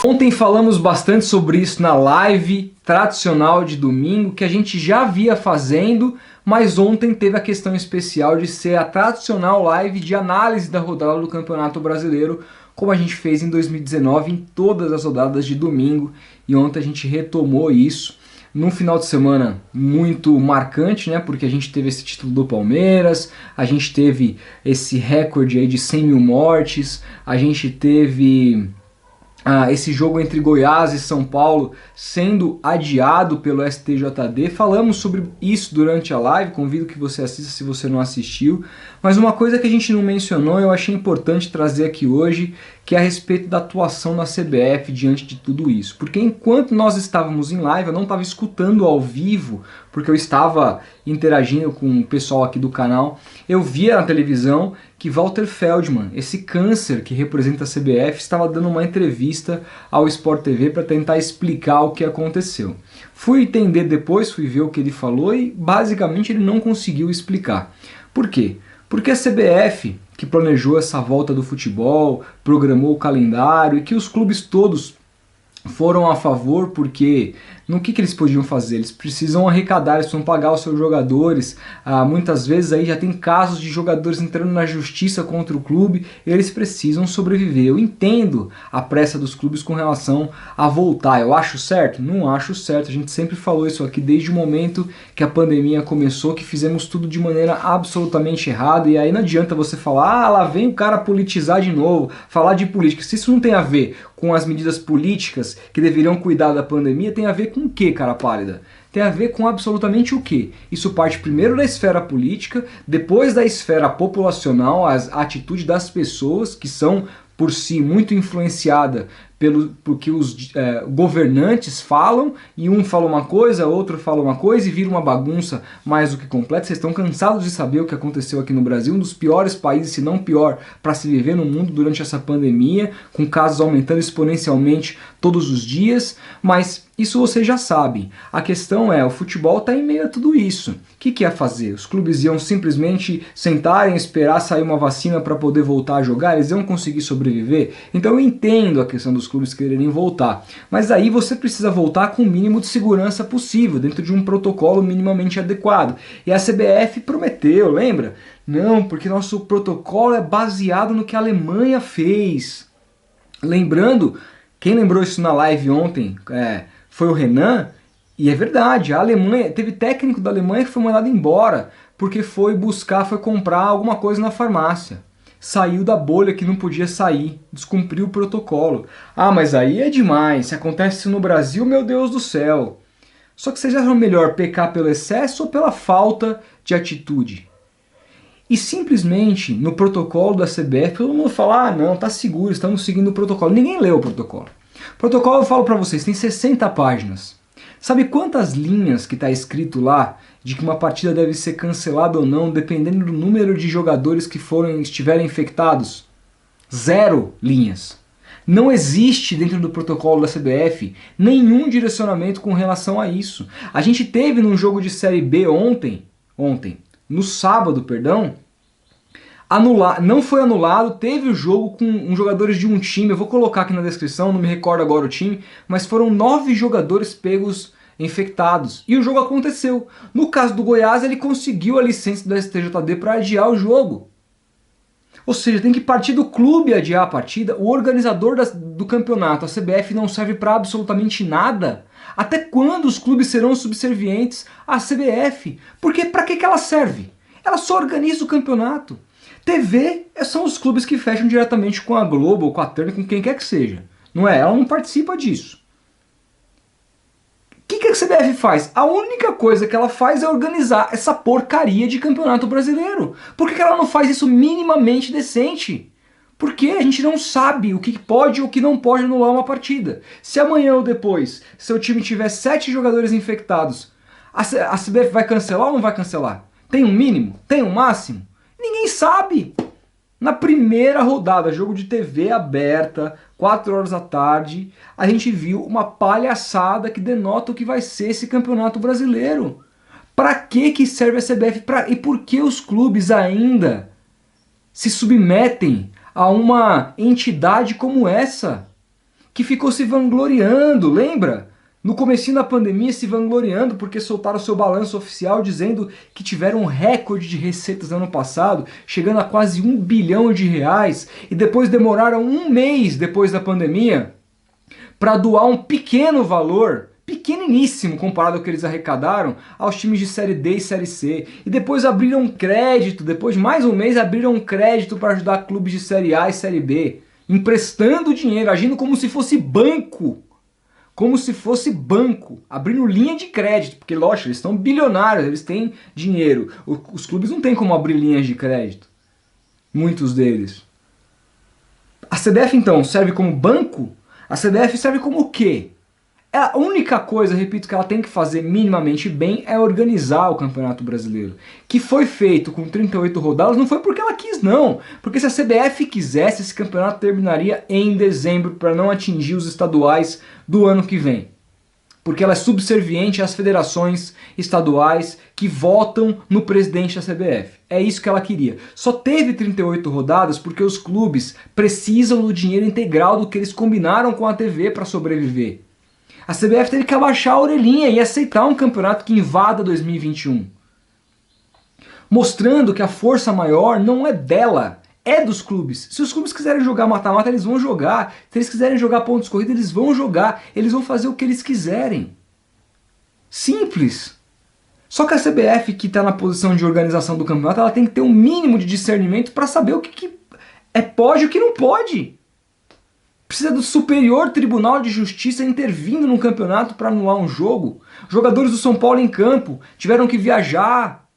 Ontem falamos bastante sobre isso na live tradicional de domingo, que a gente já via fazendo, mas ontem teve a questão especial de ser a tradicional live de análise da rodada do Campeonato Brasileiro, como a gente fez em 2019 em todas as rodadas de domingo, e ontem a gente retomou isso num final de semana muito marcante, né? Porque a gente teve esse título do Palmeiras, a gente teve esse recorde aí de 100 mil mortes, a gente teve esse jogo entre Goiás e São Paulo sendo adiado pelo STJD. Falamos sobre isso durante a live, convido que você assista se você não assistiu. Mas uma coisa que a gente não mencionou, eu achei importante trazer aqui hoje, que é a respeito da atuação da CBF diante de tudo isso. Porque enquanto nós estávamos em live, eu não estava escutando ao vivo, porque eu estava interagindo com o pessoal aqui do canal, eu via na televisão que Walter Feldman, esse câncer que representa a CBF, estava dando uma entrevista ao Sport TV para tentar explicar o que aconteceu. Fui entender depois, fui ver o que ele falou e basicamente ele não conseguiu explicar. Por quê? Porque a CBF, que planejou essa volta do futebol, programou o calendário e que os clubes todos foram a favor, porque no que eles podiam fazer? Eles precisam arrecadar, eles precisam pagar os seus jogadores. Muitas vezes aí já tem casos de jogadores entrando na justiça contra o clube, eles precisam sobreviver. Eu entendo a pressa dos clubes com relação a voltar. Eu acho certo? Não acho certo. A gente sempre falou isso aqui desde o momento que a pandemia começou, que fizemos tudo de maneira absolutamente errada, e aí não adianta você falar, lá vem o cara politizar de novo, falar de política. Se isso não tem a ver com as medidas políticas que deveriam cuidar da pandemia, tem a ver com o que, cara pálida? Tem a ver com absolutamente o que? Isso parte primeiro da esfera política, depois da esfera populacional, a atitude das pessoas, que são por si muito influenciada pelo que os governantes falam, e um fala uma coisa, outro fala uma coisa, e vira uma bagunça mais do que completa. Vocês estão cansados de saber o que aconteceu aqui no Brasil, um dos piores países, se não pior, para se viver no mundo durante essa pandemia, com casos aumentando exponencialmente todos os dias, mas isso vocês já sabem. A questão é, o futebol está em meio a tudo isso. O que ia fazer? Os clubes iam simplesmente sentarem, esperar sair uma vacina para poder voltar a jogar? Eles iam conseguir sobreviver? Então eu entendo a questão dos clubes quererem voltar, mas aí você precisa voltar com o mínimo de segurança possível, dentro de um protocolo minimamente adequado. E a CBF prometeu, lembra? Não, porque nosso protocolo é baseado no que a Alemanha fez. Lembrando, quem lembrou isso na live ontem foi o Renan, e é verdade, a Alemanha, teve técnico da Alemanha que foi mandado embora, porque foi comprar alguma coisa na farmácia. Saiu da bolha que não podia sair, descumpriu o protocolo. Mas aí é demais, se acontece isso no Brasil, meu Deus do céu. Só que vocês acham melhor pecar pelo excesso ou pela falta de atitude? E simplesmente no protocolo da CBF, todo mundo fala, não, tá seguro, estamos seguindo o protocolo. Ninguém leu o protocolo. O protocolo, eu falo pra vocês, tem 60 páginas. Sabe quantas linhas que está escrito lá de que uma partida deve ser cancelada ou não, dependendo do número de jogadores que estiverem infectados? 0 linhas. Não existe dentro do protocolo da CBF nenhum direcionamento com relação a isso. A gente teve num jogo de Série B no sábado, perdão, não foi anulado, teve o jogo com jogadores de um time, eu vou colocar aqui na descrição, não me recordo agora o time, mas foram 9 jogadores pegos infectados, e o jogo aconteceu. No caso do Goiás, ele conseguiu a licença do STJD para adiar o jogo. Ou seja, tem que partir do clube adiar a partida, o organizador do campeonato, a CBF, não serve para absolutamente nada. Até quando os clubes serão subservientes à CBF? Porque para que ela serve? Ela só organiza o campeonato. TV são os clubes que fecham diretamente com a Globo, ou com a Turner, com quem quer que seja. Não é? Ela não participa disso. O que a CBF faz? A única coisa que ela faz é organizar essa porcaria de campeonato brasileiro. Por que ela não faz isso minimamente decente? Porque a gente não sabe o que pode ou o que não pode anular uma partida. Se amanhã ou depois seu time tiver 7 jogadores infectados, a CBF vai cancelar ou não vai cancelar? Tem um mínimo? Tem um máximo? Ninguém sabe. Na primeira rodada, jogo de TV aberta, 4 horas da tarde, a gente viu uma palhaçada que denota o que vai ser esse campeonato brasileiro. Para que serve a CBF? E por que os clubes ainda se submetem a uma entidade como essa? que ficou se vangloriando, lembra? No comecinho da pandemia se vangloriando porque soltaram seu balanço oficial dizendo que tiveram um recorde de receitas no ano passado, chegando a quase R$ 1 bilhão, e depois demoraram um mês depois da pandemia para doar um pequeno valor, pequeniníssimo comparado ao que eles arrecadaram, aos times de Série D e Série C. E depois abriram um crédito, depois de mais um mês abriram um crédito para ajudar clubes de Série A e Série B, emprestando dinheiro, agindo como se fosse banco. Como se fosse banco, abrindo linha de crédito, porque lógico, eles estão bilionários, eles têm dinheiro. Os clubes não têm como abrir linhas de crédito, muitos deles. A CBF então serve como banco? A CBF serve como o quê? A única coisa, repito, que ela tem que fazer minimamente bem é organizar o Campeonato Brasileiro. Que foi feito com 38 rodadas, não foi porque ela quis não. Porque se a CBF quisesse, esse campeonato terminaria em dezembro para não atingir os estaduais do ano que vem. Porque ela é subserviente às federações estaduais que votam no presidente da CBF. É isso que ela queria. Só teve 38 rodadas porque os clubes precisam do dinheiro integral do que eles combinaram com a TV para sobreviver. A CBF teve que abaixar a orelhinha e aceitar um campeonato que invada 2021. Mostrando que a força maior não é dela, é dos clubes. Se os clubes quiserem jogar mata-mata, eles vão jogar. Se eles quiserem jogar pontos corridos, eles vão jogar. Eles vão fazer o que eles quiserem. Simples. Só que a CBF, que está na posição de organização do campeonato, ela tem que ter um mínimo de discernimento para saber o que pode e o que não pode. Precisa do Superior Tribunal de Justiça intervindo no campeonato para anular um jogo. Jogadores do São Paulo em campo tiveram que viajar.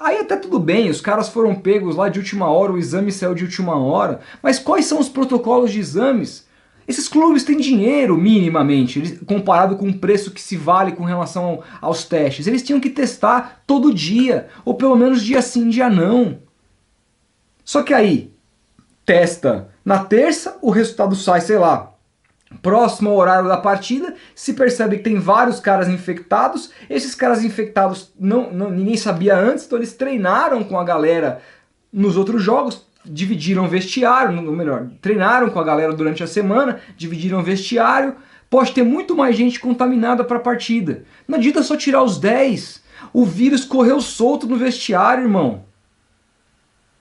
Aí até tudo bem, os caras foram pegos lá de última hora, o exame saiu de última hora. Mas quais são os protocolos de exames? Esses clubes têm dinheiro, minimamente, comparado com o preço que se vale com relação aos testes. Eles tinham que testar todo dia, ou pelo menos dia sim, dia não. Só que aí, testa na terça, o resultado sai, sei lá, próximo ao horário da partida, se percebe que tem vários caras infectados. Esses caras infectados ninguém sabia antes, então eles treinaram com a galera nos outros jogos, dividiram vestiário, ou melhor, treinaram com a galera durante a semana, dividiram vestiário. Pode ter muito mais gente contaminada para a partida. Não adianta só tirar os 10. O vírus correu solto no vestiário, irmão.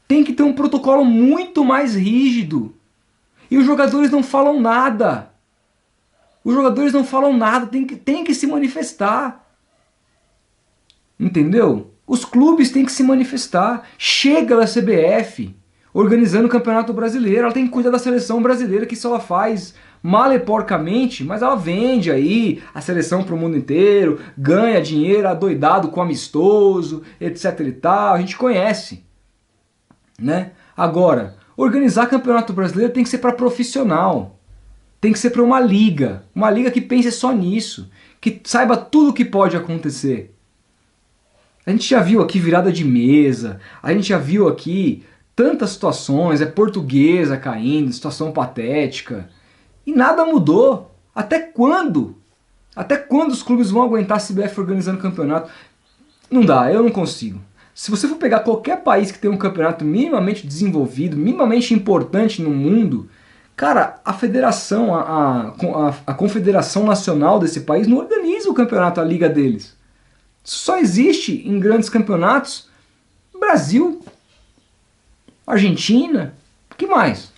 Tem que ter um protocolo muito mais rígido. E os jogadores não falam nada. Os jogadores não falam nada, tem que se manifestar. Entendeu? Os clubes têm que se manifestar. Chega da CBF organizando o Campeonato Brasileiro. Ela tem que cuidar da seleção brasileira, que isso ela faz mal e porcamente, mas ela vende aí a seleção para o mundo inteiro, ganha dinheiro adoidado com amistoso, etc e tal. A gente conhece. Né? Agora, organizar campeonato brasileiro tem que ser para profissional, tem que ser para uma liga que pense só nisso, que saiba tudo o que pode acontecer. A gente já viu aqui virada de mesa, a gente já viu aqui tantas situações, Portuguesa caindo, situação patética, e nada mudou. Até quando? Até quando os clubes vão aguentar a CBF organizando campeonato? Não dá, eu não consigo. Se você for pegar qualquer país que tem um campeonato minimamente desenvolvido, minimamente importante no mundo, cara, a federação, a confederação nacional desse país não organiza o campeonato, a liga deles. Só existe em grandes campeonatos Brasil, Argentina, o que mais?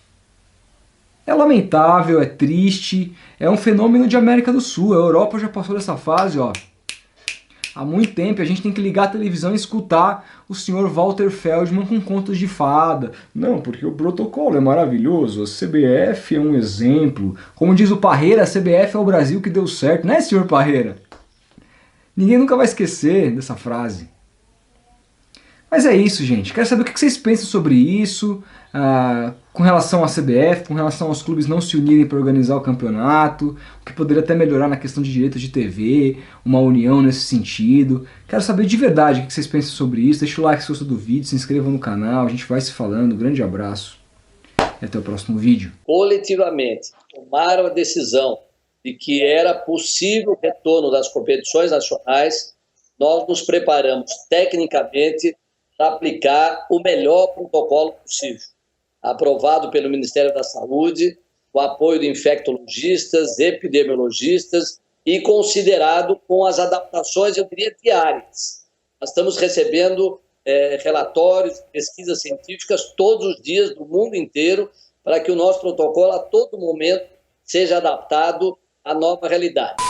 É lamentável, é triste, é um fenômeno de América do Sul. A Europa já passou dessa fase, ó. Há muito tempo a gente tem que ligar a televisão e escutar o senhor Walter Feldman com contos de fada. Não, porque o protocolo é maravilhoso, a CBF é um exemplo. Como diz o Parreira, a CBF é o Brasil que deu certo, né, senhor Parreira? Ninguém nunca vai esquecer dessa frase. Mas é isso, gente. Quero saber o que vocês pensam sobre isso, com relação à CBF, com relação aos clubes não se unirem para organizar o campeonato, o que poderia até melhorar na questão de direitos de TV, uma união nesse sentido. Quero saber de verdade o que vocês pensam sobre isso. Deixa o like se gostou do vídeo, se inscreva no canal, a gente vai se falando. Grande abraço e até o próximo vídeo. Coletivamente tomaram a decisão de que era possível o retorno das competições nacionais. Nós nos preparamos tecnicamente para aplicar o melhor protocolo possível, aprovado pelo Ministério da Saúde, o apoio de infectologistas, epidemiologistas e considerado com as adaptações, eu diria, diárias. Nós estamos recebendo relatórios, pesquisas científicas todos os dias do mundo inteiro para que o nosso protocolo a todo momento seja adaptado à nova realidade.